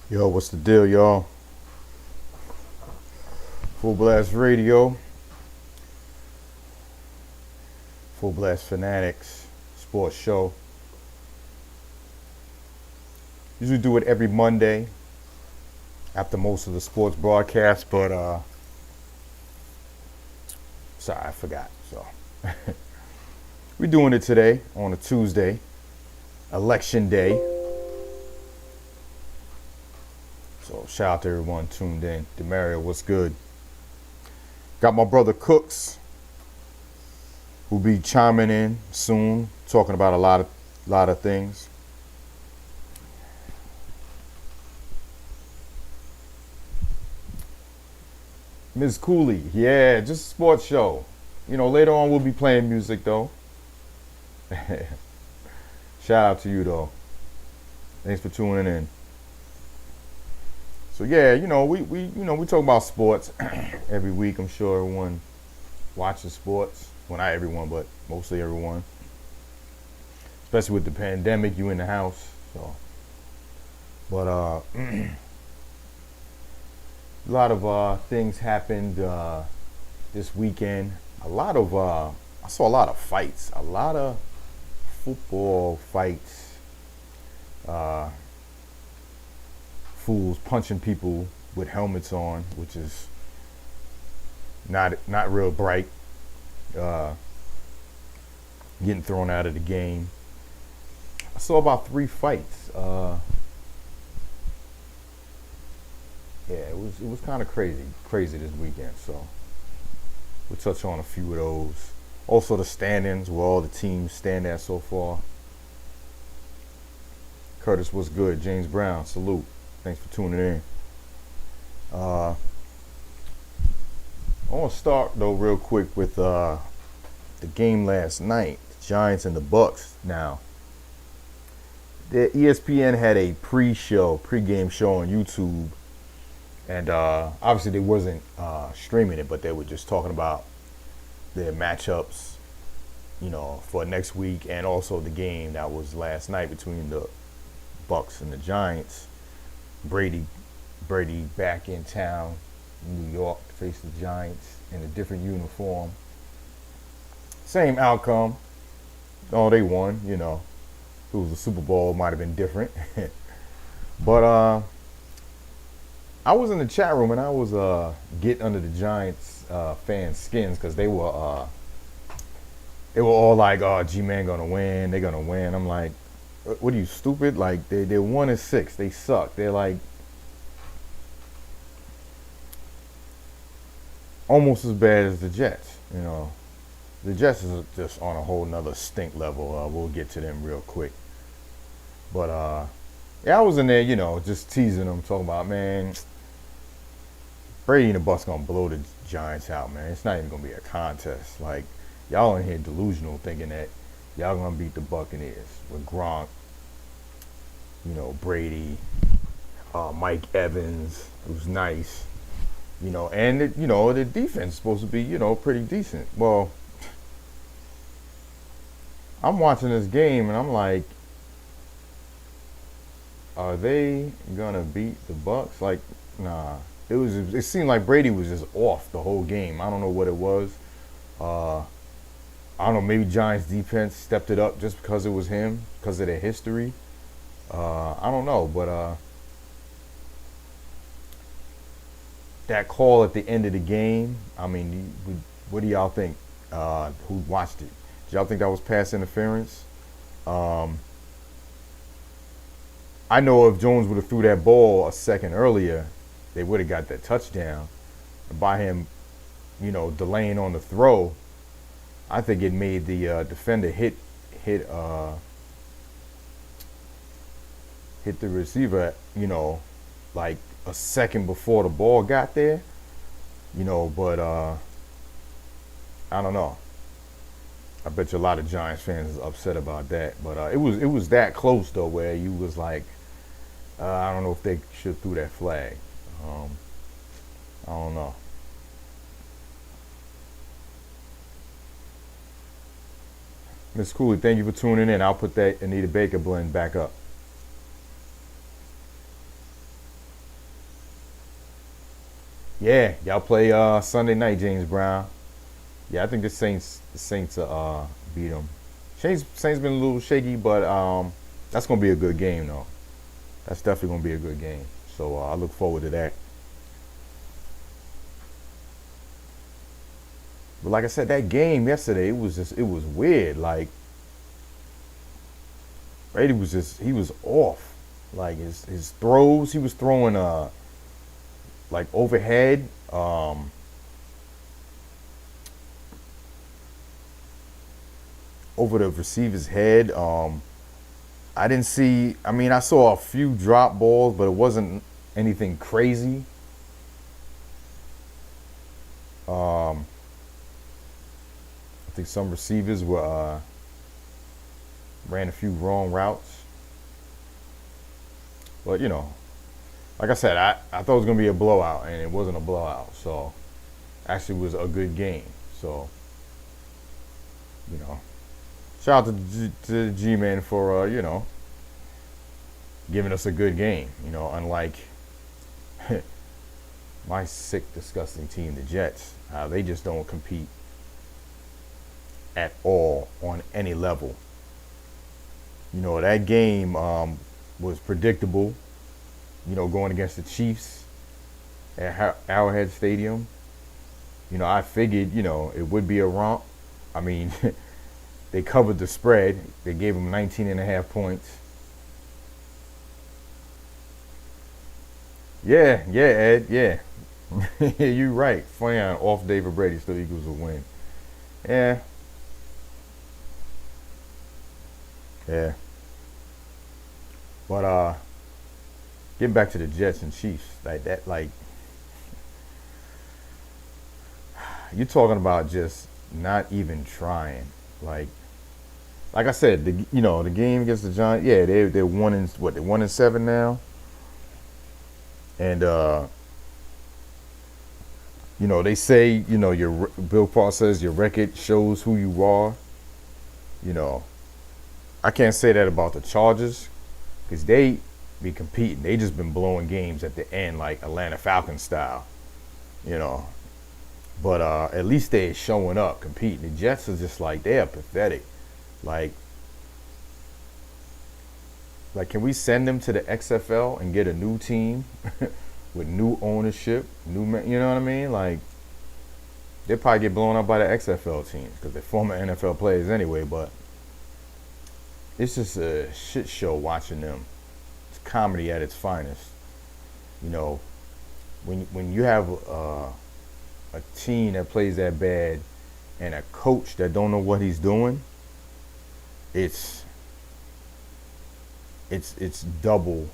Yo, what's the deal, y'all? Fullblast Radio, Fullblast Fanatics Sports Show. Usually do it every Monday after most of the sports broadcasts, but sorry, I forgot. So we're doing it today on a Tuesday, Election Day. So shout out to everyone tuned in. Demario, what's good? Got my brother Cooks, who'll be chiming in soon, talking about a lot of things. Ms. Cooley, yeah, just a sports show. Later on we'll be playing music though. Shout out to you though. Thanks for tuning in. So yeah, we talk about sports every week. I'm sure everyone watches sports. Well, not everyone, but mostly everyone. Especially with the pandemic, you in the house. So, but a lot of things happened this weekend. I saw a lot of fights. A lot of football fights. Fools punching people with helmets on, which is not real bright. Getting thrown out of the game. I saw about 3 fights. Yeah, it was kind of crazy this weekend. So we'll touch on a few of those. Also the standings, where all the teams stand at so far. Curtis, what's good? James Brown, salute. Thanks for tuning in. I want to start though real quick with the game last night, the Giants and the Bucks. Now, the ESPN had a pre-game show on YouTube, and obviously they wasn't streaming it, but they were just talking about their matchups, for next week, and also the game that was last night between the Bucks and the Giants. Brady back in town, New York, to face the Giants in a different uniform. Same outcome. Oh, they won. If it was a Super Bowl, it might have been different. But I was in the chat room and I was getting under the Giants fans' skins because they were all like, "Oh, GMen gonna win. They're gonna win." I'm like, what are you, stupid? Like, they're 1-6. They suck. They're like almost as bad as the Jets. The Jets is just on a whole nother stink level. We'll get to them real quick. But yeah, I was in there, just teasing them, talking about, man, Brady and the Bucks gonna blow the Giants out, man. It's not even gonna be a contest. Like, y'all in here delusional, thinking that y'all gonna beat the Buccaneers with Gronk, Brady, Mike Evans, who's nice, and the defense is supposed to be, pretty decent. Well, I'm watching this game and I'm like, are they gonna beat the Bucks? Like, nah. It seemed like Brady was just off the whole game. I don't know what it was. I don't know, maybe Giants defense stepped it up just because it was him, because of their history. I don't know, but that call at the end of the game, I mean, what do y'all think? Who watched it? Did y'all think that was pass interference? I know if Jones would have threw that ball a second earlier, they would have got that touchdown. And by him, delaying on the throw, I think it made the defender hit the receiver, like a second before the ball got there, but I don't know. I bet you a lot of Giants fans is upset about that, but it was that close though, where you was like, I don't know if they should have threw that flag. I don't know. Miss Cooley, thank you for tuning in. I'll put that Anita Baker blend back up. Yeah, y'all play Sunday night, James Brown. Yeah, I think the Saints beat them. Saints been a little shaky, but that's gonna be a good game though. That's definitely gonna be a good game. So I look forward to that. But like I said, that game yesterday, it was weird. Like Brady was he was off. Like his throws, he was throwing like overhead, over the receiver's head. I didn't see. I mean, I saw a few drop balls, but it wasn't anything crazy. Um, I think some receivers were ran a few wrong routes, but like I said, I thought it was gonna be a blowout, and it wasn't a blowout. So actually, it was a good game. So you know, shout out to the GMen for giving us a good game. Unlike my sick, disgusting team, the Jets, they just don't compete at all on any level. That game was predictable. Going against the Chiefs at Arrowhead Stadium. I figured, it would be a romp. I mean, they covered the spread. They gave them 19 and a half points. Yeah, Ed, yeah. You're right. Funny how off day for Brady still equals a win. Yeah, yeah. But getting back to the Jets and Chiefs, like that, like you're talking about just not even trying. Like I said, the game against the Giants, yeah, they're 1-7 now, and they say your Bill Paul says your record shows who you are. You know, I can't say that about the Chargers because they be competing. They just been blowing games at the end like Atlanta Falcons style. You know, but at least they're showing up, competing. The Jets are just like they're pathetic. Like, can we send them to the XFL and get a new team with new ownership, you know what I mean? Like, they probably get blown up by the XFL teams because they're former NFL players anyway. But it's just a shit show watching them. It's comedy at its finest. You know, when you have a team that plays that bad and a coach that don't know what he's doing, it's double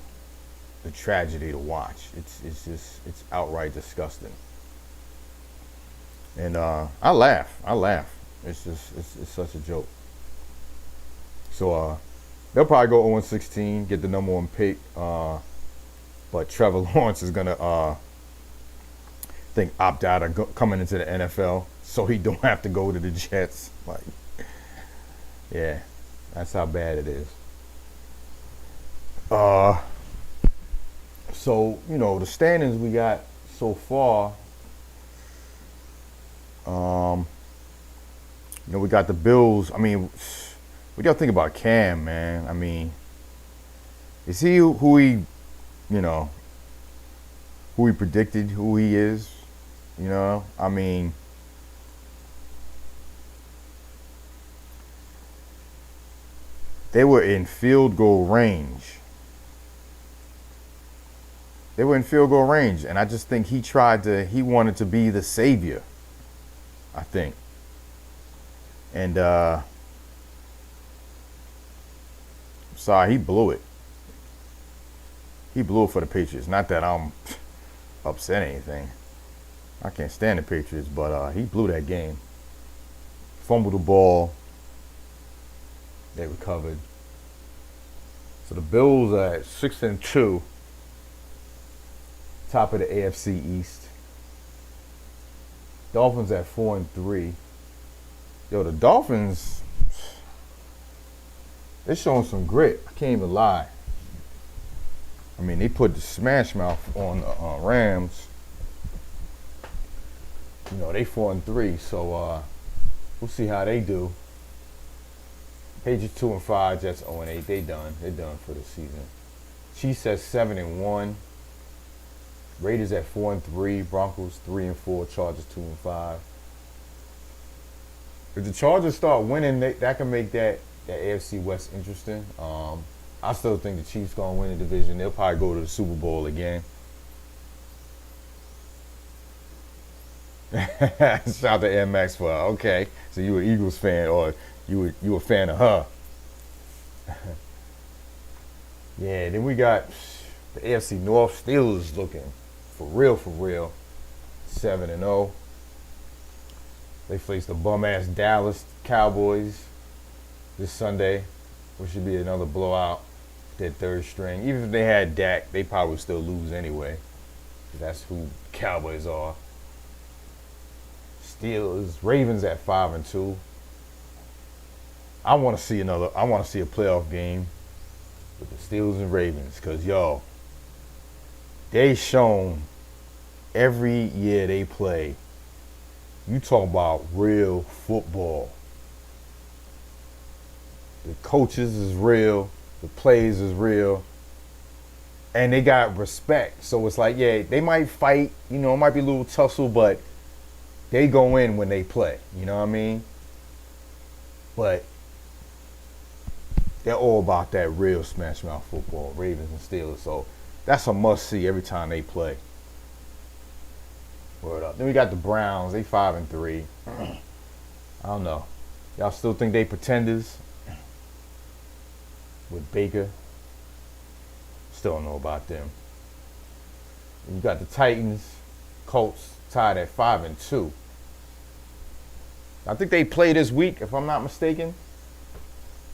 the tragedy to watch. It's outright disgusting. And I laugh. It's such a joke. So they'll probably go 0-16, get the number one pick. But Trevor Lawrence is gonna think opt out of coming into the NFL, so he don't have to go to the Jets. Like, yeah, that's how bad it is. So the standings we got so far. We got the Bills. I mean, what do y'all think about Cam, man? I mean, is he who he predicted who he is? I mean, they were in field goal range. And I just think he wanted to be the savior, I think. And sorry, he blew it. He blew it for the Patriots. Not that I'm upset or anything. I can't stand the Patriots, but he blew that game. Fumbled the ball. They recovered. So the Bills are at 6-2, top of the AFC East. Dolphins at 4-3. Yo, the Dolphins, they're showing some grit. I can't even lie. I mean, they put the smash mouth on the Rams. You know, they 4-3, so we'll see how they do. Patriots 2-5, Jets 0-8. They done. They're done for the season. Chiefs at 7-1. Raiders at 4-3. Broncos 3-4. Chargers 2-5. If the Chargers start winning, that can make that AFC West interesting. I still think the Chiefs gonna win the division. They'll probably go to the Super Bowl again. Shout out to Air Max for okay. So you an Eagles fan, or you a fan of her? Yeah. Then we got the AFC North. Steelers looking for real. 7-0. They face the bum-ass Dallas Cowboys this Sunday, which should be another blowout. Their third string. Even if they had Dak, they probably would still lose anyway. That's who Cowboys are. Steelers, Ravens at 5-2. I want to see a playoff game with the Steelers and Ravens, because they shown every year they play. You talk about real football. The coaches is real, the plays is real, and they got respect. So it's like, yeah, they might fight, it might be a little tussle, but they go in when they play, you know what I mean? But they're all about that real smash mouth football, Ravens and Steelers. So that's a must see every time they play. Word up. Then we got the Browns. They 5-3. I don't know. Y'all still think they pretenders with Baker? Still don't know about them. And you got the Titans, Colts tied at 5-2. I think they play this week, if I'm not mistaken.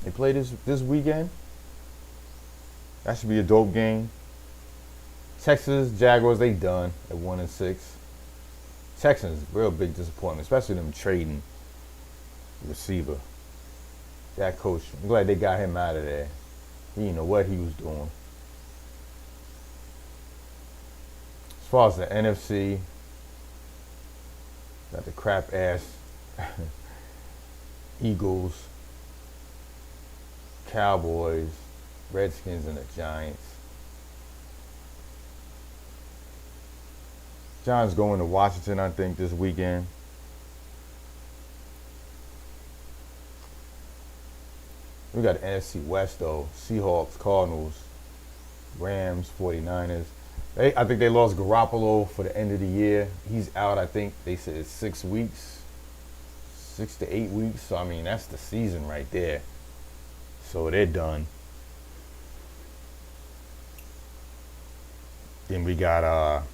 They play this weekend. That should be a dope game. Texas, Jaguars, they done at 1-6. Texans, real big disappointment, especially them trading receiver. That coach, I'm glad they got him out of there. He didn't know what he was doing. As far as the NFC, got the crap ass Eagles, Cowboys, Redskins, and the Giants. Giants going to Washington, I think, this weekend. We got the NFC West, though. Seahawks, Cardinals, Rams, 49ers. I think they lost Garoppolo for the end of the year. He's out, I think they said it's 6 weeks, 6 to 8 weeks. So, I mean, that's the season right there. So they're done. Then we got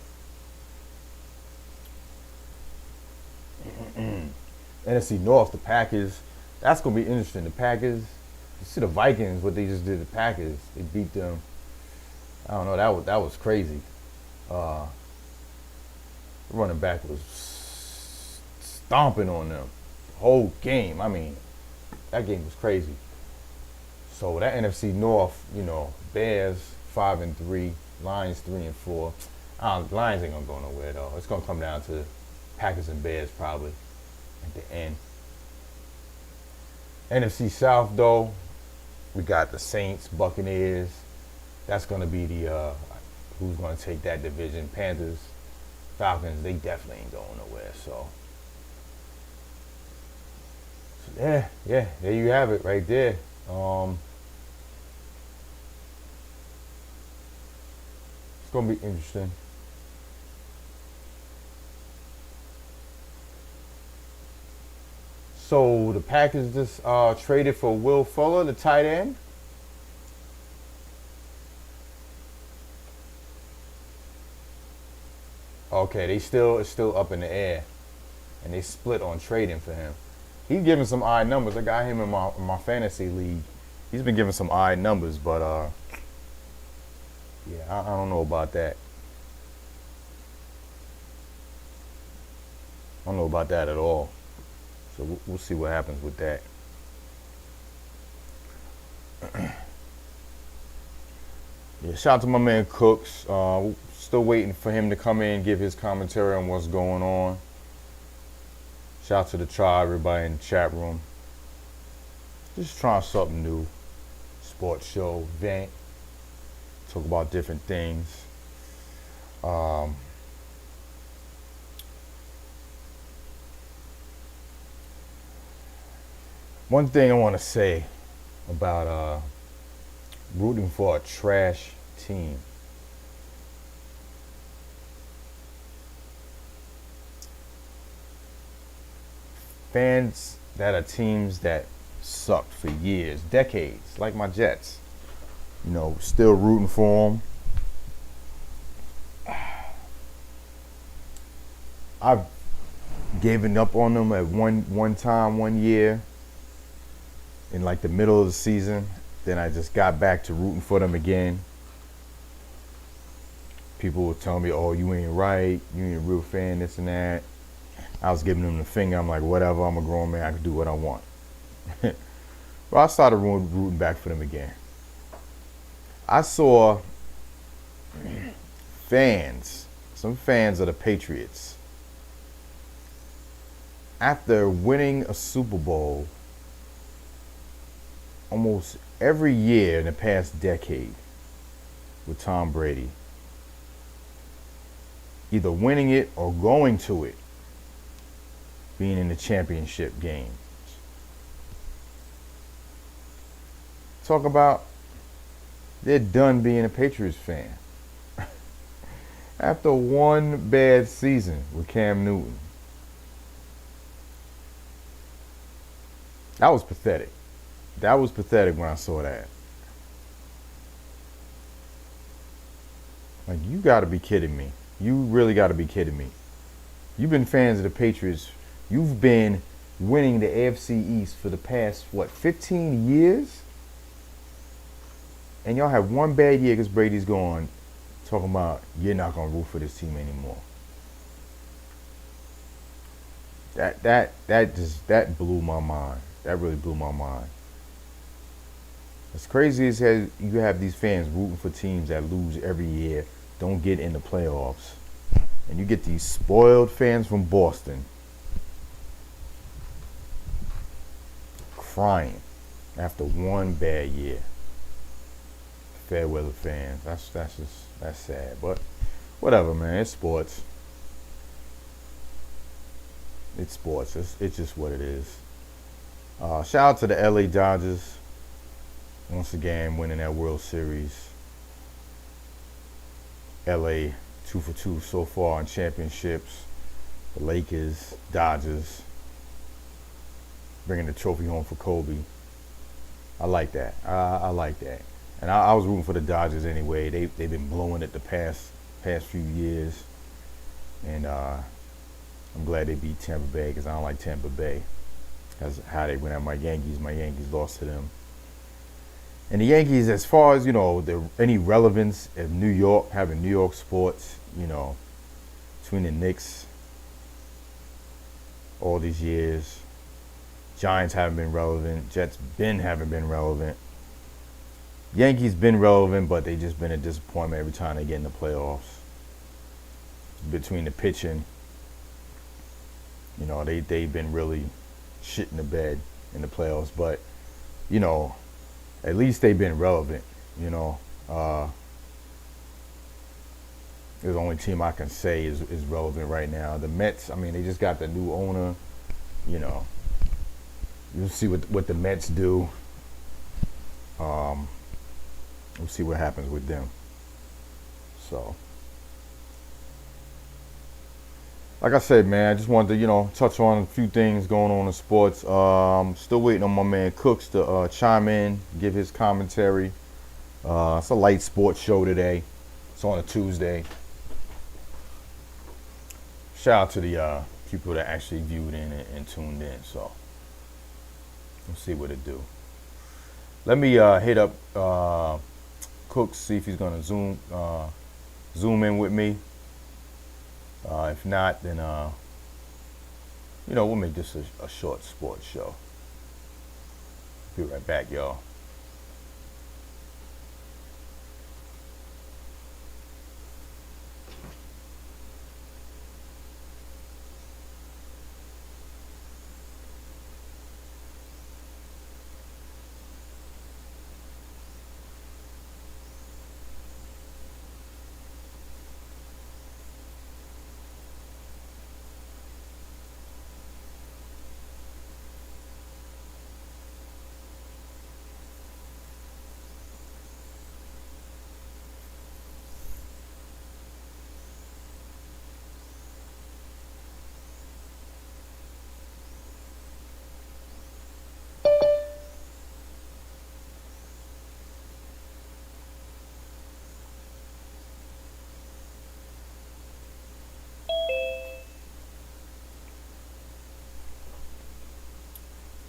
NFC North, the Packers. That's going to be interesting. The Packers, you see the Vikings, what they just did to the Packers. They beat them. I don't know, that was crazy. The running back was stomping on them the whole game. I mean, that game was crazy. So that NFC North, Bears 5-3, Lions 3-4. Lions ain't gonna go nowhere though. It's gonna come down to Packers and Bears probably at the end. NFC South though, we got the Saints, Buccaneers. That's gonna be the who's gonna take that division. Panthers, Falcons, they definitely ain't going nowhere. So yeah, there you have it right there. It's gonna be interesting. So the Packers just traded for Will Fuller, the tight end. Okay, it's still up in the air, and they split on trading for him. He's giving some odd numbers. I got him in my fantasy league. He's been giving some odd numbers, but yeah, I don't know about that. I don't know about that at all. So we'll see what happens with that. Yeah, shout out to my man Cooks. Still waiting for him to come in and give his commentary on what's going on. Shout out to the tribe, everybody in the chat room. Just trying something new. Sports show, vent, talk about different things. One thing I want to say about rooting for a trash team. Fans that are teams that sucked for years, decades, like my Jets, still rooting for them. I've given up on them at one year in like the middle of the season. Then I just got back to rooting for them again. People would tell me, "Oh, you ain't right. You ain't a real fan, this and that." I was giving them the finger. I'm like, whatever, I'm a grown man. I can do what I want. But I started rooting back for them again. I saw some fans of the Patriots, after winning a Super Bowl almost every year in the past decade with Tom Brady, either winning it or going to it, being in the championship game. Talk about they're done being a Patriots fan. After one bad season with Cam Newton. That was pathetic. That was pathetic when I saw that. Like, you got to be kidding me. You really got to be kidding me. You've been fans of the Patriots. You've been winning the AFC East for the past, 15 years? And y'all have one bad year because Brady's gone, talking about you're not going to root for this team anymore. That blew my mind. That really blew my mind. As crazy as you have these fans rooting for teams that lose every year, don't get in the playoffs, and you get these spoiled fans from Boston crying after one bad year. Fair weather fans. That's sad. But whatever, man. It's sports. It's sports. It's just what it is. Shout out to the LA Dodgers. Once again, winning that World Series. LA 2 for 2 so far in championships. The Lakers, Dodgers, bringing the trophy home for Kobe. I like that. I like that. And I was rooting for the Dodgers anyway. They've been blowing it the past few years. And I'm glad they beat Tampa Bay because I don't like Tampa Bay. That's how they went at my Yankees. My Yankees lost to them. And the Yankees, as far as, any relevance of New York, having New York sports, between the Knicks all these years, Giants haven't been relevant, Jets haven't been relevant. Yankees been relevant, but they just been a disappointment every time they get in the playoffs. Between the pitching, they've been really shit in the bed in the playoffs, but, at least they've been relevant, There's the only team I can say is relevant right now. The Mets, they just got the new owner, You'll see what the Mets do. We'll see what happens with them. So, like I said, man, I just wanted to, touch on a few things going on in sports. Still waiting on my man Cooks to chime in, give his commentary. It's a light sports show today. It's on a Tuesday. Shout out to the people that actually viewed in and tuned in. So, we'll see what it do. Let me hit up Cooks, see if he's gonna zoom in with me. If not, then we'll make this a short sports show. Be right back, y'all.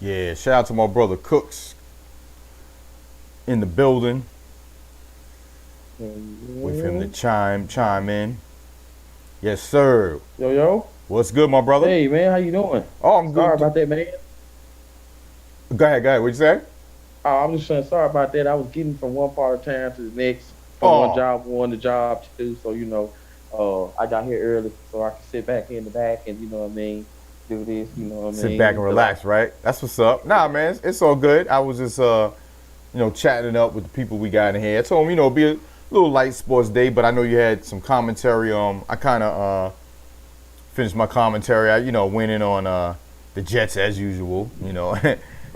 Yeah, shout out to my brother Cooks in the building. With him to chime in. Yes, sir. Yo. What's good, my brother? Hey, man, how you doing? Oh, I'm good. Sorry about that, man. Go ahead. What'd you say? Oh, I'm just saying, sorry about that. I was getting from one part of town to the next, from one job one to job two. So, I got here early so I can sit back in the back and, you know what I mean, do this, you know what I mean. Sit back and relax, right? That's what's up. Nah, man, it's all good. I was just, chatting up with the people we got in here. I told them, be a little light sports day, but I know you had some commentary. I kind of finished my commentary. I, went in on the Jets as usual.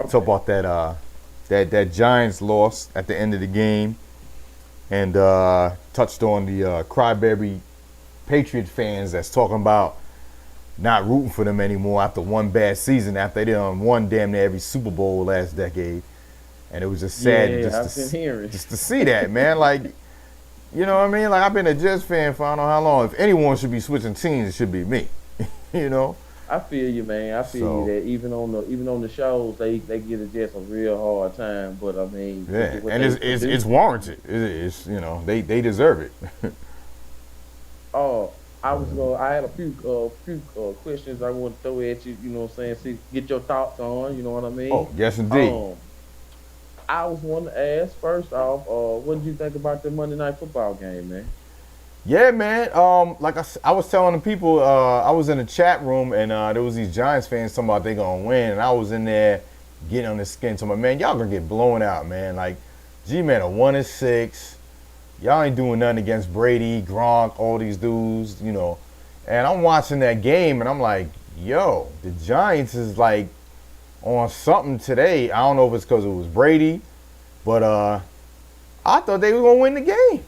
Talk about that Giants loss at the end of the game, and touched on the crybaby Patriots fans that's talking about not rooting for them anymore after one bad season, after they won damn near every Super Bowl last decade. And it was just sad just to see that, man. Like, you know what I mean? Like, I've been a Jets fan for I don't know how long. If anyone should be switching teams, it should be me. I feel you, man. I feel you that even on the shows they give the Jets a real hard time. But I mean, yeah, and it's warranted. It's they deserve it. Oh, I had a few questions I want to throw at you. You know what I'm saying? See, get your thoughts on. You know what I mean? Oh, yes, indeed. I was wanting to ask first off, what did you think about the Monday Night Football game, man? Yeah, man. Like I was telling the people, I was in the chat room and there was these Giants fans talking about they gonna win, and I was in there getting on the skin to my man, y'all gonna get blown out, man. Like, GMen are 1-6. Y'all ain't doing nothing against Brady, Gronk, all these dudes, And I'm watching that game and I'm like, yo, the Giants is like on something today. I don't know if it's because it was Brady, but I thought they were gonna win the game.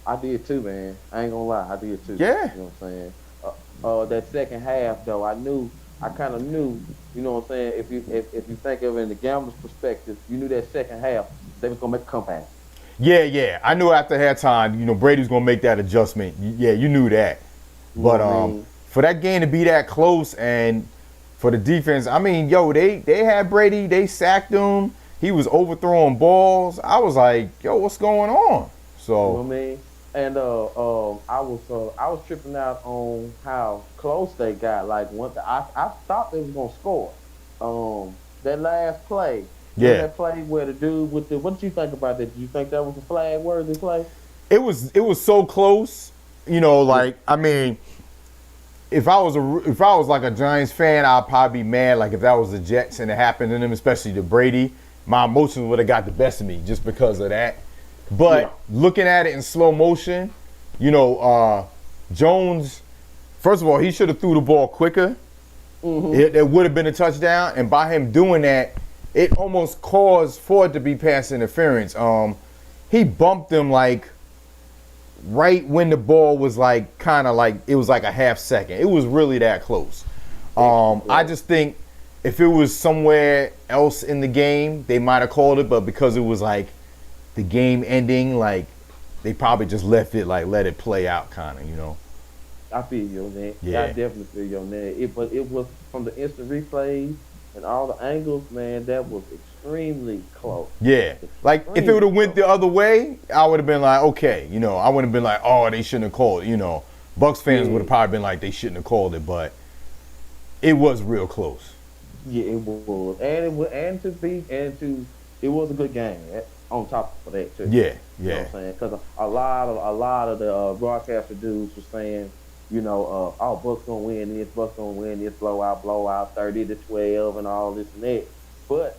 I did too, man. I ain't gonna lie, I did too. Yeah. You know what I'm saying? That second half though, I kind of knew, you know what I'm saying, if you think of it in the gambler's perspective, you knew that second half they was gonna make a comeback. Yeah. I knew after halftime, Brady's gonna make that adjustment. Yeah, you knew that. But for that game to be that close and for the defense, I mean, they had Brady, they sacked him. He was overthrowing balls. I was like, yo, what's going on? So, you know what I mean? And I was tripping out on how close they got. Like I thought they was gonna score. That last play. Yeah. That play where the dude with the, what did you think about that? Did you think that was a flag worthy play? It was so close. I mean, if I was like a Giants fan, I'd probably be mad. Like if that was the Jets and it happened to them, especially to Brady, my emotions would have got the best of me just because of that. But looking at it in slow motion, Jones, first of all, he should have threw the ball quicker. Mm-hmm. It would have been a touchdown. And by him doing that, it almost caused for it to be pass interference. He bumped him like right when the ball was like kind of like it was like a half second. It was really that close. I just think if it was somewhere else in the game, they might have called it, but because it was like the game ending, like they probably just left it like let it play out kind of, I feel you on that. Yeah. I definitely feel you on that. But it was from the instant replays and all the angles, man, that was extremely close. Yeah. Like if it would have went the other way, I would have been like, okay, I wouldn't have been like, oh, they shouldn't have called it. Bucks fans would have probably been like they shouldn't have called it, but it was real close. Yeah, it was. It was a good game. On top of that too. Yeah. You know what I'm saying? Because a lot of the broadcaster dudes were saying, Bucks gonna win this, blowout, 30-12, and all this and that. But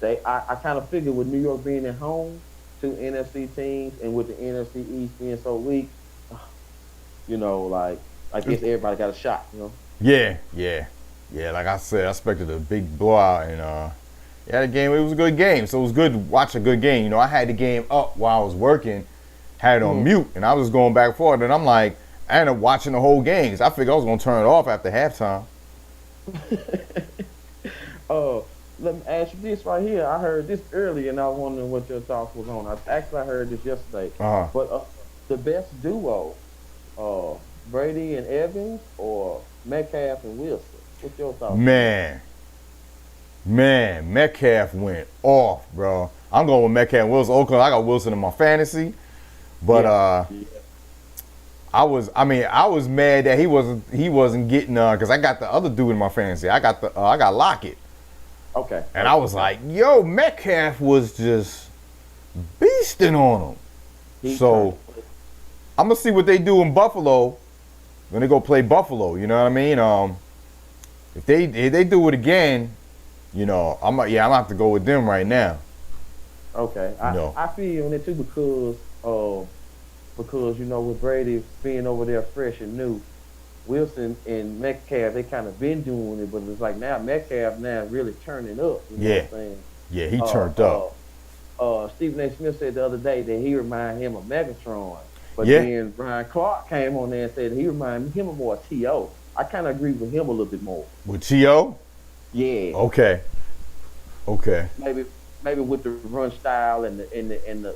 I kind of figured with New York being at home, two NFC teams, and with the NFC East being so weak, I guess everybody got a shot. Yeah. Like I said, I expected a big blowout, and the game, it was a good game. So it was good to watch a good game. I had the game up while I was working, had it on mute, and I was just going back and forth. And I'm like, I ended up watching the whole game because I figured I was going to turn it off after halftime. Let me ask you this right here. I heard this earlier, and I was wondering what your thoughts was on. I heard this yesterday. But the best duo, Brady and Evans or Metcalf and Wilson? What's your thoughts? Man. Man, Metcalf went off, bro. I'm going with Metcalf and Wilson. Oakland, I got Wilson in my fantasy. But I was mad that he wasn't getting because I got the other dude in my fantasy. I got Lockett. Okay. And I was like, yo, Metcalf was just beasting on him. So I'm gonna see what they do in Buffalo when they go play Buffalo. You know what I mean? If they do it again, you know, I'm gonna have to go with them right now. Okay. I feel you on it too because you know, with Brady being over there fresh and new, Wilson and Metcalf, they kind of been doing it, but it's like now Metcalf now really turning up. You know what I'm saying? Yeah, he turned up. Stephen A. Smith said the other day that he reminded him of Megatron. But then Brian Clark came on there and said he reminded him of more T.O. I kind of agree with him a little bit more. With T.O.? Yeah. Okay. Maybe with the run style and the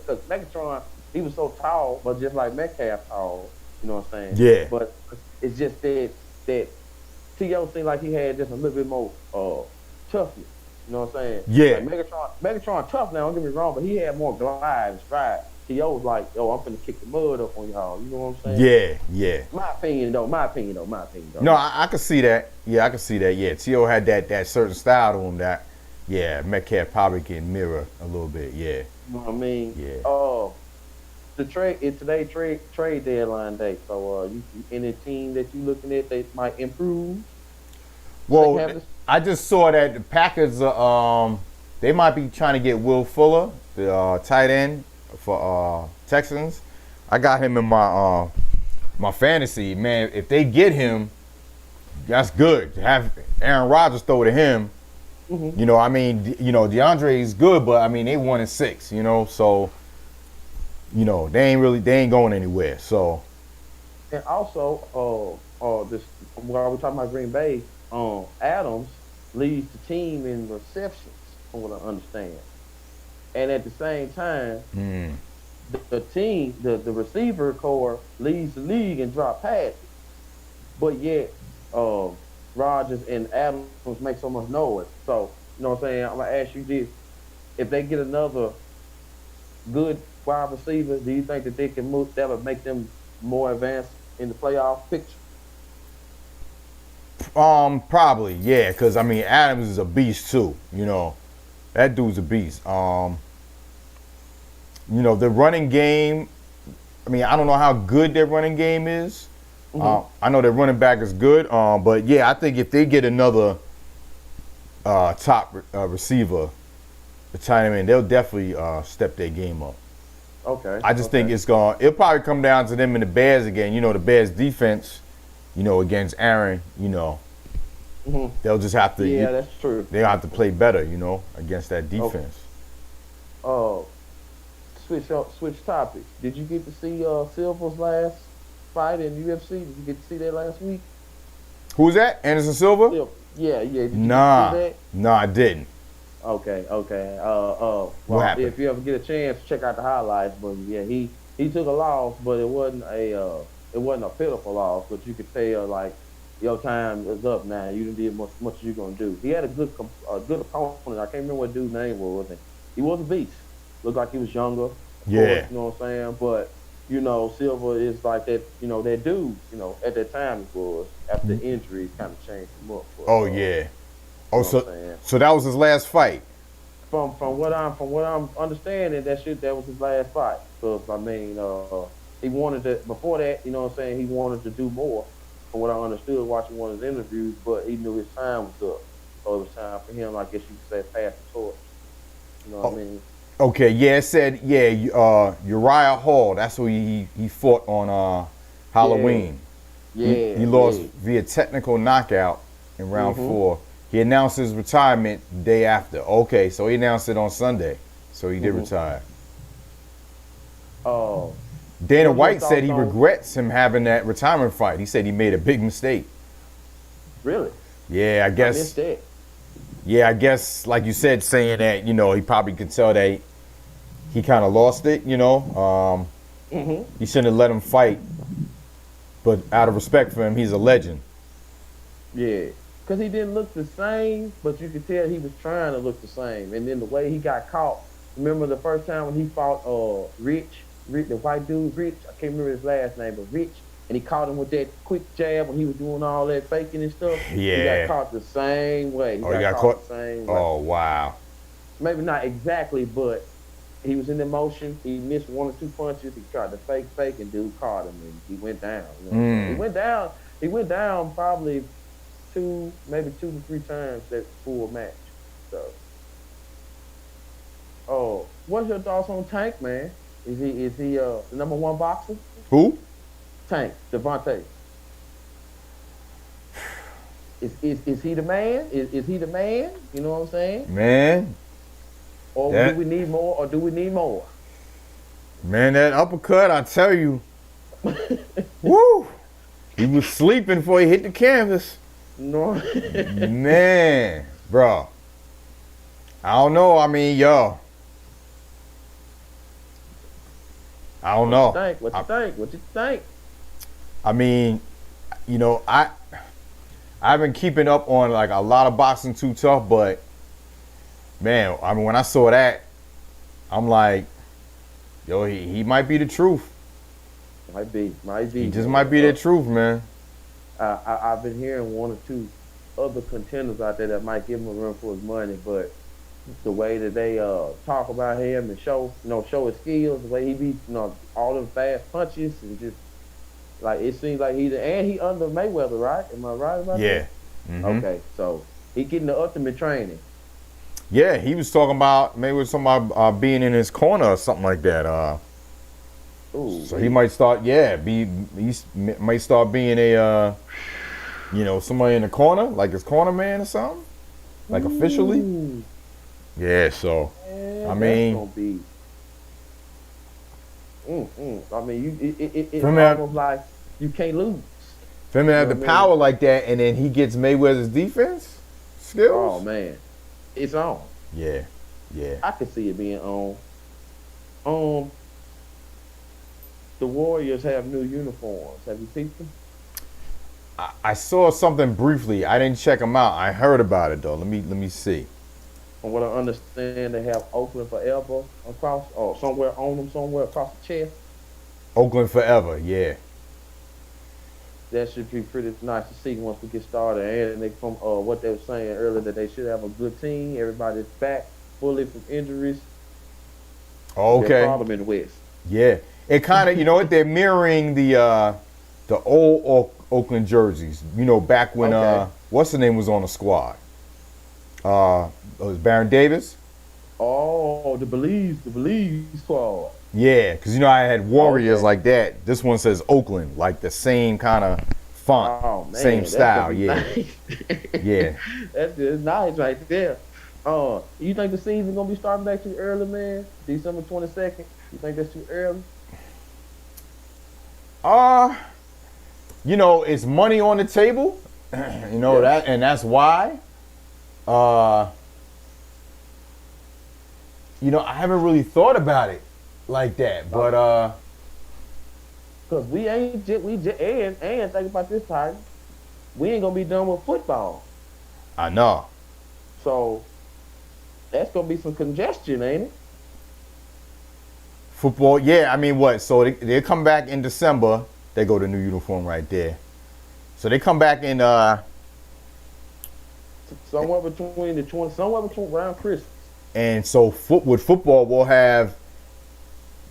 because Megatron, he was so tall, but just like Metcalf tall. You know what I'm saying? Yeah. But it's just that T.O. seemed like he had just a little bit more toughness. You know what I'm saying? Yeah. Like Megatron tough now, don't get me wrong, but he had more glide and stride. T.O. was like, yo, I'm finna kick the mud up on y'all. You know what I'm saying? Yeah. My opinion though. No, I can see that. Yeah, I can see that. Yeah, T.O. had that certain style to him that, Metcalf probably can mirror a little bit. Yeah. You know what I mean? Yeah. Today trade deadline day. So you any team that you looking at that might improve? Well, I just saw that the Packers they might be trying to get Will Fuller, the tight end for Texans. I got him in my fantasy. Man, if they get him, that's good. To have Aaron Rodgers throw to him. Mm-hmm. You know, I mean, you know, DeAndre is good, but I mean, they 1-6. You know, so you know they ain't going anywhere. So, and also, this while we're talking about Green Bay, Adams leads the team in receptions, from what I understand, and at the same time, the team, the receiver core leads the league in drop passes, but yet, Rodgers and Adams make so much noise. So, you know what I'm saying? I'm gonna ask you this: if they get another good wide receiver, do you think that they can move? That would make them more advanced in the playoff picture? Probably, yeah, because I mean Adams is a beast too. You know, that dude's a beast. You know, the running game. I mean, I don't know how good their running game is. Mm-hmm. I know their running back is good. But yeah, I think if they get another top receiver, the tight end, they'll definitely step their game up. Okay. I just think it'll probably come down to them and the Bears again. You know, the Bears defense, you know, against Aaron, you know, they'll just have to. Yeah, that's true. They'll have to play better, you know, against that defense. Switch topics. Did you get to see Silva's last fight in UFC? Did you get to see that last week? Who's that? Anderson Silva? Yeah. Did you nah, see that? No, I didn't. Okay. What happened? If you ever get a chance, check out the highlights. But yeah, he took a loss, but it wasn't a pitiful loss. But you could tell like your time is up now. You didn't do much you're gonna do. He had a good opponent. I can't remember what dude's name was. He was a beast. Looked like he was younger. Yeah. Course, you know what I'm saying? But you know, Silva is like that. You know, that dude. You know, at that time he was. After the injury, kind of changed him up. Oh yeah. Oh, so that was his last fight. From what I'm understanding, that was his last fight. Because I mean, he wanted to before that. You know what I'm saying? He wanted to do more. From what I understood, watching one of his interviews, but he knew his time was up. So it was time for him, I guess you could say, pass the torch. You know what I mean? Okay, yeah, it said, Uriah Hall. That's who he fought on Halloween. Yeah. He lost via technical knockout in round 4. He announced his retirement the day after. Okay, so he announced it on Sunday. So he did retire. Dana White said he regrets him having that retirement fight. He said he made a big mistake. Really? Yeah, I guess. I missed that. Yeah, I guess, like you said, saying that, you know, he probably could tell that he kind of lost it, you know. He shouldn't have let him fight. But out of respect for him, he's a legend. Yeah. because he didn't look the same, but you could tell he was trying to look the same. And then the way he got caught. Remember the first time when he fought Rich, the white dude, Rich. I can't remember his last name, but Rich. And he caught him with that quick jab when he was doing all that faking and stuff. Yeah. He got caught the same way. He got caught the same way. Oh, wow. Maybe not exactly, but he was in the motion. He missed 1 or 2 punches. He tried to fake, and dude caught him, and he went down. You know? He went down probably 2 to 3 times that full match. So, what's your thoughts on Tank, man? Is he the number 1 boxer? Who? Tank, Devontae. Is he the man? Is he the man? You know what I'm saying? Man. Or do we need more? Man, that uppercut, I tell you. Woo! He was sleeping before he hit the canvas. No. Man, bro. I don't know. I mean, yo. I don't know. What you think? I mean, you know, I've been keeping up on like a lot of Boxing Too Tough, but man, I mean, when I saw that, I'm like, yo, he might be the truth. Might be. He just might be the truth, man. I've been hearing 1 or 2 other contenders out there that might give him a run for his money, but the way that they talk about him and show his skills, the way he beats, all them fast punches, and just like it seems like he under Mayweather, right? Am I right about that? Yeah. Mm-hmm. Okay, so he getting the ultimate training. Yeah, he was talking about being in his corner or something like that. So he might start, might start being a, somebody in the corner, like his corner man or something, like officially. Yeah, so Man, I mean, that's gonna be. I mean, it's from almost like you can't lose. For him to have the power like that, and then he gets Mayweather's defense skills. Oh man, it's on. Yeah. I could see it being on. The Warriors have new uniforms. Have you seen them? I saw something briefly. I didn't check them out. I heard about it though. Let me see. From what I understand, they have Oakland Forever across, or somewhere across the chest. Oakland Forever, yeah. That should be pretty nice to see once we get started. And they, from what they were saying earlier, that they should have a good team. Everybody's back fully from injuries. Okay. They're problem in the West. Yeah, it kind of, you know what? They're mirroring the old Oakland jerseys. You know, back when what's the name was on the squad? It was Baron Davis. Oh, the Belize squad. Yeah, because I had Warriors like that. This one says Oakland, like the same kind of font, same style. Yeah, nice. Yeah. That's just nice right there. You think the season gonna be starting back too early, man? December 22nd. You think that's too early? It's money on the table. That, and that's why. I haven't really thought about it like that, but because we ain't and think about this time, we ain't gonna be done with football. I know. So that's gonna be some congestion, ain't it? Football, yeah. I mean, what? So they come back in December. They go to new uniform right there. So they come back in somewhere between around Christmas. And so with football, we'll have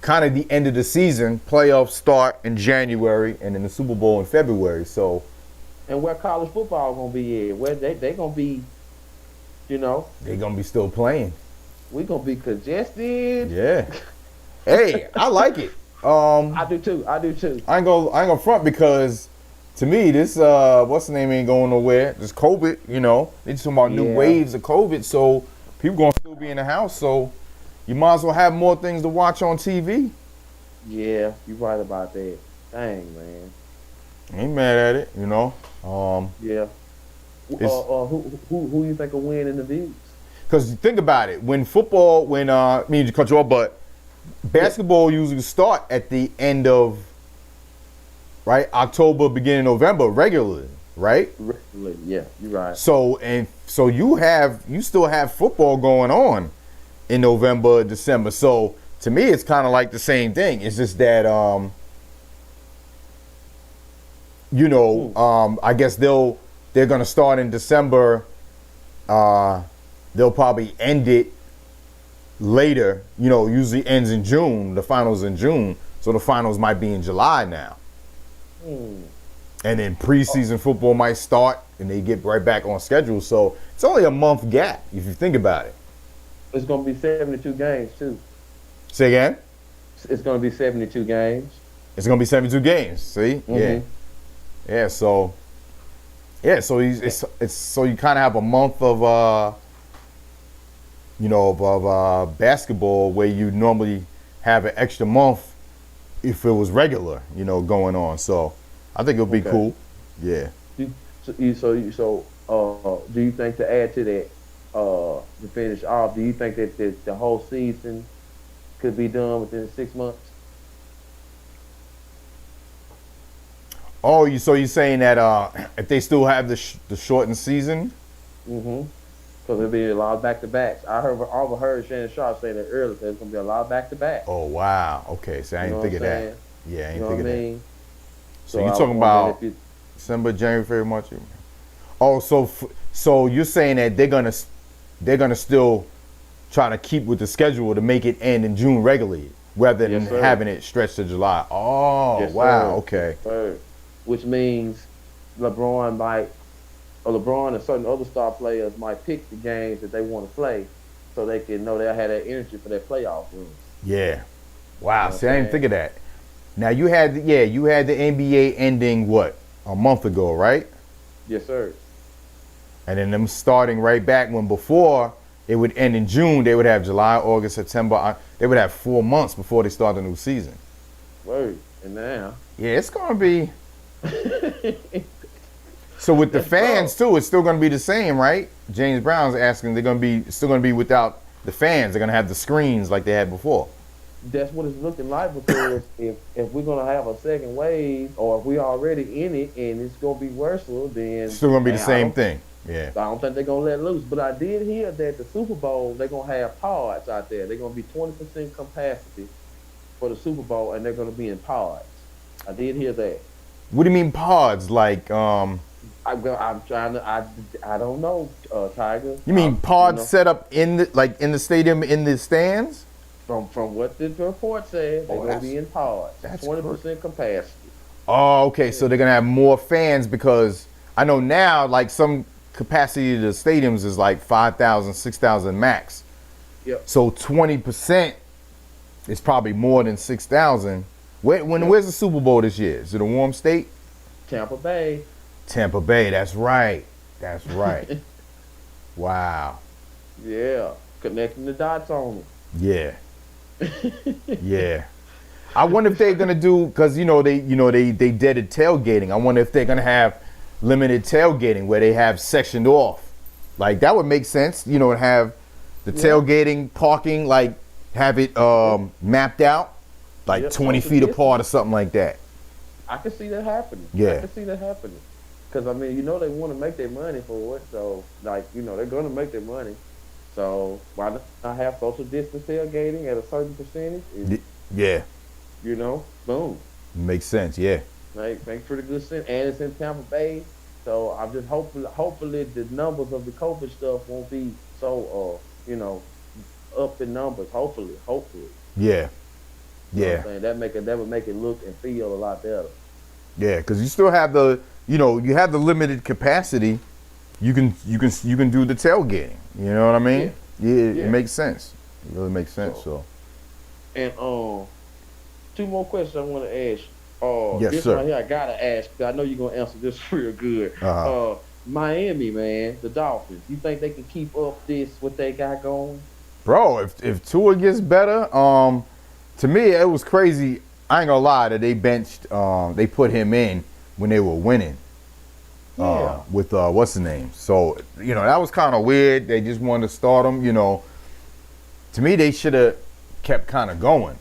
kind of the end of the season. Playoffs start in January, and then the Super Bowl in February. So, and where college football gonna be at? Where they gonna be? They're gonna be still playing. We gonna be congested. Yeah. Hey, I like it. I do too. I ain't gonna front, because to me this what's the name ain't going nowhere. This COVID, they just talking about new waves of COVID, so people gonna still be in the house, so you might as well have more things to watch on TV. Yeah, you're right about that. Dang, man. I ain't mad at it, Yeah. Who you think will win in the views? Because think about it, when football, I mean to cut you off, but basketball usually start at the end of October, beginning November regularly. right? Regularly, yeah, you're right. So you still have football going on in November, December. So to me, it's kind of like the same thing. It's just that I guess they're gonna start in December. They'll probably end it later. Usually ends in June. The finals in June, so the finals might be in July now. And then preseason football might start, and they get right back on schedule. So it's only a month gap if you think about it. It's going to be 72 games too. Say again? It's going to be 72 games. It's gonna be 72 games. See? Yeah. So so you kind of have a month of basketball where you normally have an extra month if it was regular, going on. So I think it'll be cool. Yeah. So do you think, to add to that, to finish off, do you think that the whole season could be done within 6 months? Oh, so you're saying that if they still have the shortened season? Because there'll be a lot of back-to-backs. I overheard Shannon Sharp say that earlier. There's going to be a lot of back-to-backs. Oh, wow. Okay, so I didn't think of that. Yeah, I didn't think of that. So you're talking about December, January, February, March. Oh, so you're saying that they're gonna still try to keep with the schedule to make it end in June regularly, rather than having it stretched to July. Oh, yes, wow. Okay. Which means LeBron and certain other star players might pick the games that they want to play, so they can know they'll have that energy for their playoff run. Yeah. Wow. See, I didn't think of that. Now you had the NBA ending a month ago, right? Yes, sir. And then them starting right back when before it would end in June, they would have July, August, September. They would have 4 months before they start the new season. Word. And now. Yeah, it's gonna be. So with the fans too, it's still gonna be the same, right? James Brown's asking they're still gonna be without the fans. They're gonna have the screens like they had before. That's what it's looking like, because if we're gonna have a second wave, or if we're already in it and it's gonna be worse, then it's still gonna be the same thing. Yeah. I don't think they're gonna let loose. But I did hear that the Super Bowl, they're gonna have pods out there. They're gonna be 20% capacity for the Super Bowl, and they're gonna be in pods. I did hear that. What do you mean pods? Like I'm trying to. I don't know, Tiger. You mean pods set up in the stadium, in the stands? From what the report said, they're going to be in pods. That's 20% capacity. Oh, okay. So they're going to have more fans, because I know now, like, some capacity of the stadiums is like 5,000, 6,000 max. Yep. So 20% is probably more than 6,000. Where's the Super Bowl this year? Is it a warm state? Tampa Bay. Tampa Bay. That's right. Wow. Yeah. Connecting the dots on it. Yeah. Yeah. I wonder if they're gonna do, because they did it tailgating. I wonder if they're gonna have limited tailgating where they have sectioned off. Like, that would make sense. Have the tailgating parking, like, have it mapped out, like 20 feet apart or something like that. I can see that happening. Yeah. I can see that happening. Because, I mean, they want to make their money for it. So, like, they're going to make their money. So why not have social distance tailgating at a certain percentage? Yeah. Boom. Makes sense. Yeah. Makes pretty good sense. And it's in Tampa Bay, so I'm just hopefully the numbers of the COVID stuff won't be so up in numbers. Hopefully. Yeah. Yeah. That would make it look and feel a lot better. Yeah, because you still have you have the limited capacity. You can do the tailgating. You know what I mean? Yeah. It makes sense. It really makes sense. So. And 2 more questions I want to ask. Yes, this sir. right here I gotta ask, because I know you're gonna answer this real good. Miami, man, the Dolphins. You think they can keep up what they got going? Bro, if Tua gets better, to me it was crazy. I ain't gonna lie that they put him in when they were winning. With what's the name? So that was kind of weird. They just wanted to start him. To me they should have kept kind of going.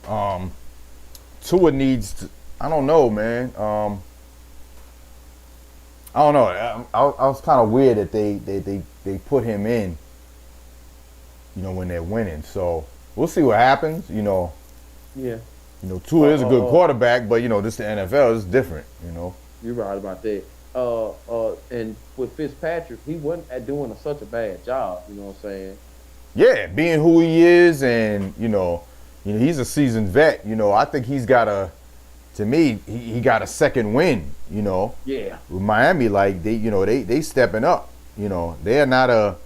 Tua needs to, I don't know, man. I don't know. I was kind of weird that they put him in, when they're winning. So we'll see what happens. Yeah. Tua is a good quarterback, but this the NFL. It's different. You're right about that. And with Fitzpatrick, he wasn't doing such a bad job. You know what I'm saying? Yeah, being who he is, and he's a seasoned vet. I think he's got to me, he got a second win. Yeah. With Miami, like they stepping up. They're not a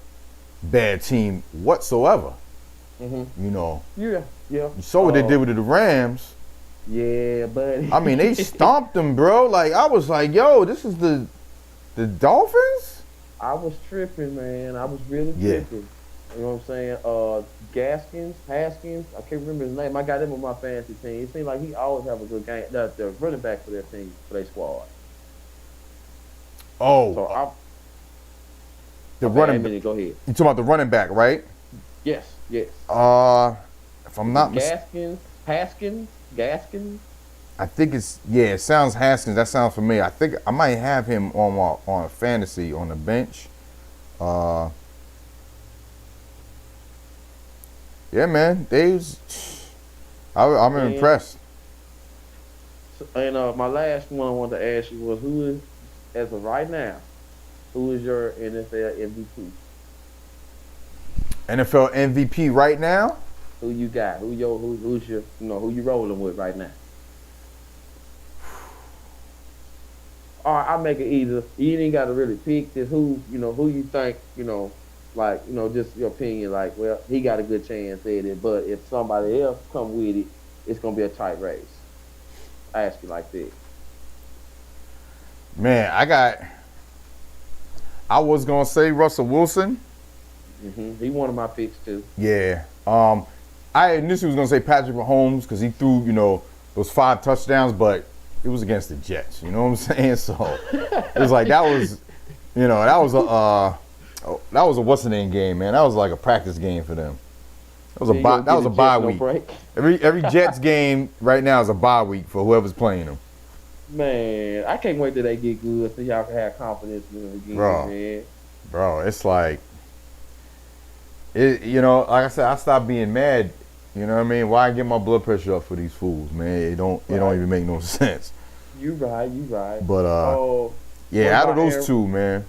bad team whatsoever. Yeah. You saw what they did with the Rams. Yeah, buddy. I mean, they stomped them, bro. Like, I was like, yo, this is the Dolphins? I was tripping, man. I was really tripping. You know what I'm saying? Haskins, I can't remember his name. I got him on my fantasy team. It seemed like he always have a good game. The running back for their team, for their squad. Oh. So the running back. Go ahead. You talking about the running back, right? Yes. If I'm not mistaken. Gaskins. I think it sounds Haskins. That sounds familiar. I think I might have him on fantasy on the bench. Yeah, man. I'm impressed. And my last one I wanted to ask you was, who is, as of right now, who is your NFL MVP? NFL MVP right now? Who you got? Who's your who you rolling with right now? All right, I'll make it either. You ain't got to really pick this. Who you think, just your opinion. Like, well, he got a good chance at it, but if somebody else come with it, it's gonna be a tight race. I ask you like that. Man, I was gonna say Russell Wilson. He one of my picks too. Yeah. I initially was gonna say Patrick Mahomes because he threw, those 5 touchdowns, but it was against the Jets. You know what I'm saying? So it was like that was a what's the name game, man. That was like a practice game for them. That was a bye week. Every Jets game right now is a bye week for whoever's playing them. Man, I can't wait till they get good so y'all can have confidence in them again, man. Bro, it's like like I said, I stopped being mad. You know what I mean? Why get my blood pressure up for these fools, man? It don't even make no sense. You right. But out of those two, man.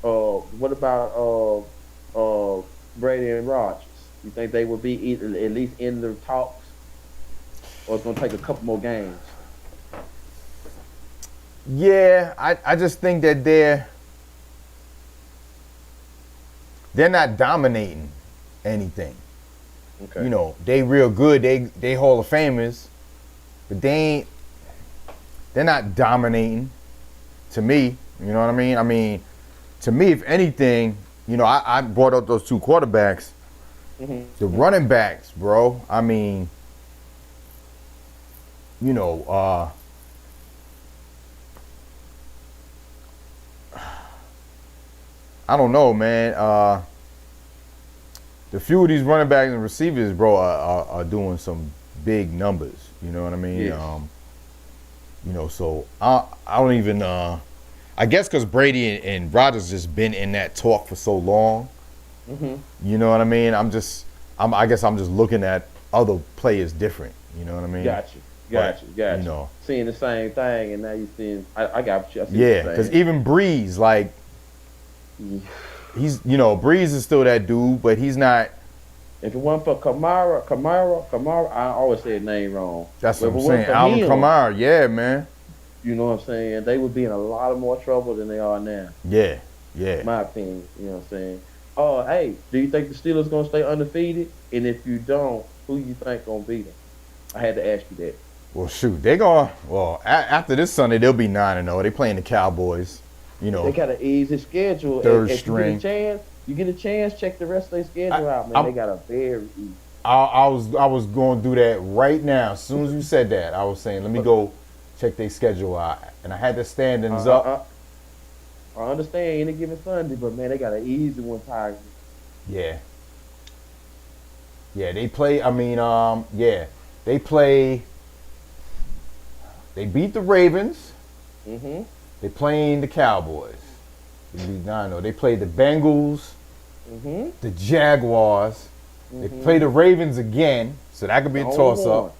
What about Brady and Rodgers? You think they would be at least in the talks, or it's gonna take a couple more games? Yeah, I just think that they're not dominating anything. Okay. They real good. They Hall of Famers, but they're not dominating. To me, you know what I mean? I mean, to me, if anything, I brought up those 2 quarterbacks. The running backs, bro. I mean, I don't know, man. The few of these running backs and receivers, bro, are doing some big numbers. You know what I mean? Yes. So I don't even. I guess because Brady and Rodgers just been in that talk for so long. You know what I mean? I guess I'm just looking at other players different. You know what I mean? Got you. Seeing the same thing, and now you seeing. I got you. Yeah, because even Breeze, like, he's Breeze is still that dude, but he's not. If it wasn't for Kamara, I always say his name wrong. That's what I'm saying. Alvin Kamara, yeah, man. You know what I'm saying? They would be in a lot of more trouble than they are now. Yeah. In my opinion, you know what I'm saying? Hey, do you think the Steelers gonna stay undefeated? And if you don't, who you think gonna beat them? I had to ask you that. Well, shoot, after this Sunday they'll be 9-0. They playing the Cowboys. They got an easy schedule. Third if string. You get a chance, check the rest of their schedule out, man. They got a very easy. I was going to do that right now. As soon as you said that, I was saying, let me go check their schedule out. And I had the standings up. I understand any given Sunday, but man, they got an easy one, Tiger. Yeah. Yeah, they play. They play. They beat the Ravens. They playing the Cowboys. They played the Bengals, the Jaguars. They play the Ravens again, so that could be a toss-up.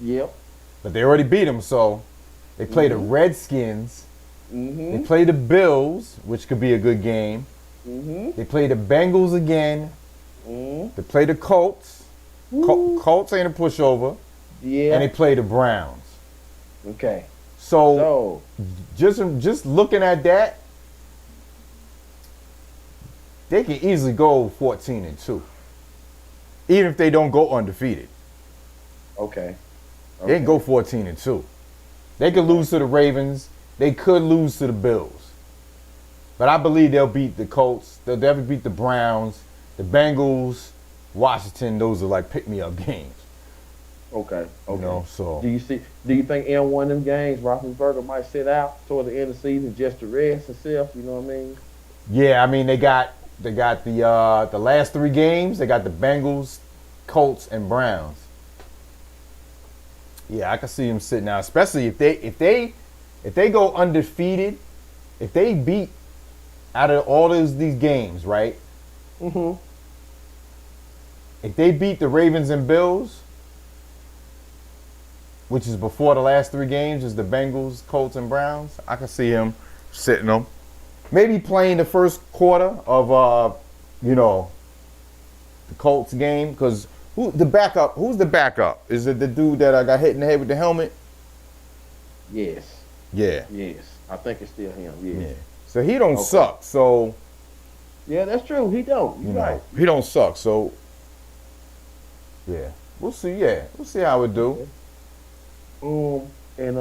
Yep. But they already beat them, so they play the Redskins. They play the Bills, which could be a good game. They play the Bengals again. They play the Colts. Colts ain't a pushover. Yeah. And they play the Browns. Okay. So just looking at that, they can easily go 14-2. Even if they don't go undefeated. Okay. They can go 14-2. They could lose to the Ravens. They could lose to the Bills. But I believe they'll beat the Colts. They'll definitely beat the Browns, the Bengals, Washington. Those are like pick-me-up games. Okay. You know, so. Do you think in one of them games, Roethlisberger might sit out toward the end of the season just to rest himself? You know what I mean? Yeah, I mean they got the last 3 games. They got the Bengals, Colts, and Browns. Yeah, I can see him sitting out, especially if they go undefeated, if they beat out of all these games, right? If they beat the Ravens and Bills, which is before the last 3 games, is the Bengals, Colts, and Browns, I can see him sitting them. Maybe playing the first quarter of the Colts game, because who's the backup? Is it the dude that got hit in the head with the helmet? Yes. Yeah. Yes. I think it's still him. Yeah. So he don't suck. So yeah, that's true. He don't. You're right. He don't suck. So yeah, we'll see. Yeah, we'll see how it do. And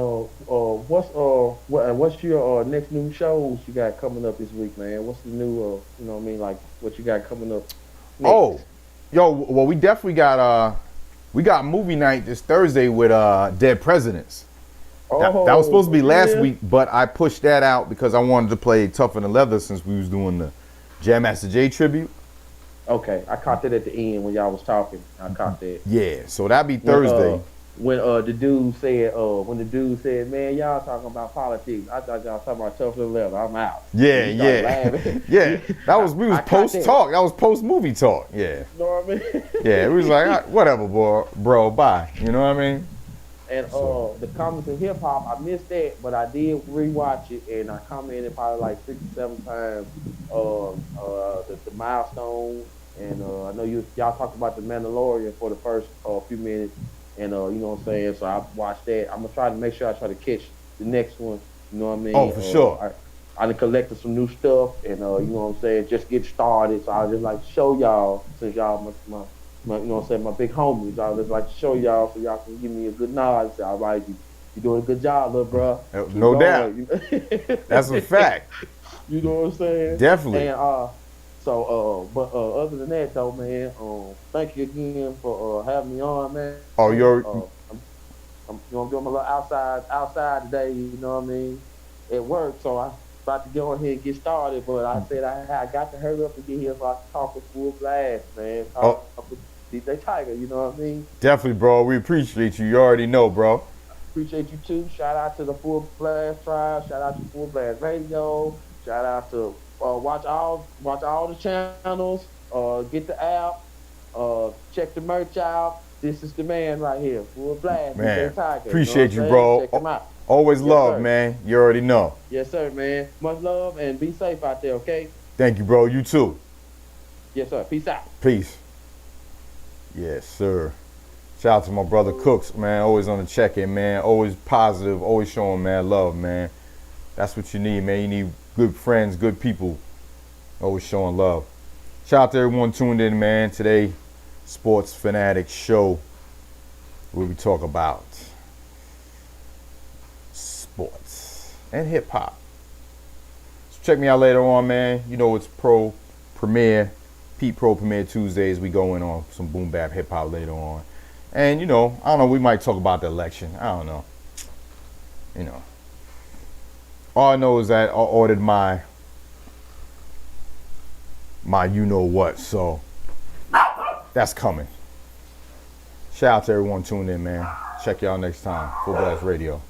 what's your next new shows you got coming up this week, man? What's the new like what you got coming up next? Well, we definitely got movie night this Thursday with Dead Presidents. That was supposed to be last week, but I pushed that out because I wanted to play Tougher Than Leather since we was doing the Jam Master Jay tribute. Okay, I caught that at the end when y'all was talking. I caught that. Yeah, so that'll be Thursday. When the dude said, man, y'all talking about politics. I thought y'all talking about Tougher Than Leather. I'm out. Yeah. Yeah. We was post talk. That was post movie talk. Yeah. You know what I mean? Yeah, we was like, whatever, bro, bye. You know what I mean? And the comments in hip hop, I missed that, but I did rewatch it, and I commented probably like 6 or 7 times the milestone, and I know y'all talked about the Mandalorian for the first few minutes, and you know what I'm saying. So I watched that. I'm gonna try to make sure I try to catch the next one. You know what I mean? Oh, for sure. I done collected some new stuff, and you know what I'm saying. Just get started. So I just like to show y'all, since y'all my you know what I'm saying, my big homies. I just like to show y'all so y'all can give me a good nod and say, all right, you doing a good job, little bro. No doubt. That's a fact. You know what I'm saying? Definitely. And but other than that though, man, thank you again for having me on, man. Oh, I'm doing my little outside today, you know what I mean? At work, so I'm about to go ahead and get started, but I said I got to hurry up and get here so I can talk with Full Blast, man. Talk with DJ Tiger, you know what I mean? Definitely, bro. We appreciate you. You already know, bro. Appreciate you too. Shout out to the Full Blast Tribe. Shout out to Full Blast Radio. Shout out to watch all the channels. Get the app. Check the merch out. This is the man right here, Full Blast. Man, DJ Tiger, appreciate you, know you, bro. Check him out. Always Yes, love, sir. man. You already know. Yes, sir, man. Much love and be safe out there, okay? Thank you, bro. You too. Yes, sir. Peace out. Peace. Yes, sir. Shout out to my brother Cooks, man. Always on the check-in, man. Always positive. Always showing, man, love, man. That's what you need, man. You need good friends, good people. Always showing love. Shout out to everyone tuned in, man. Today, Sports Fanatics Show, where we talk about sports and hip-hop. So check me out later on, man. You know it's Pete Pro Premiere Tuesdays. We go in on some boom bap hip-hop later on. And, you know, I don't know, we might talk about the election. I don't know. You know. All I know is that I ordered my you-know-what, so that's coming. Shout out to everyone tuned in, man. Check y'all next time. Full Blast Radio.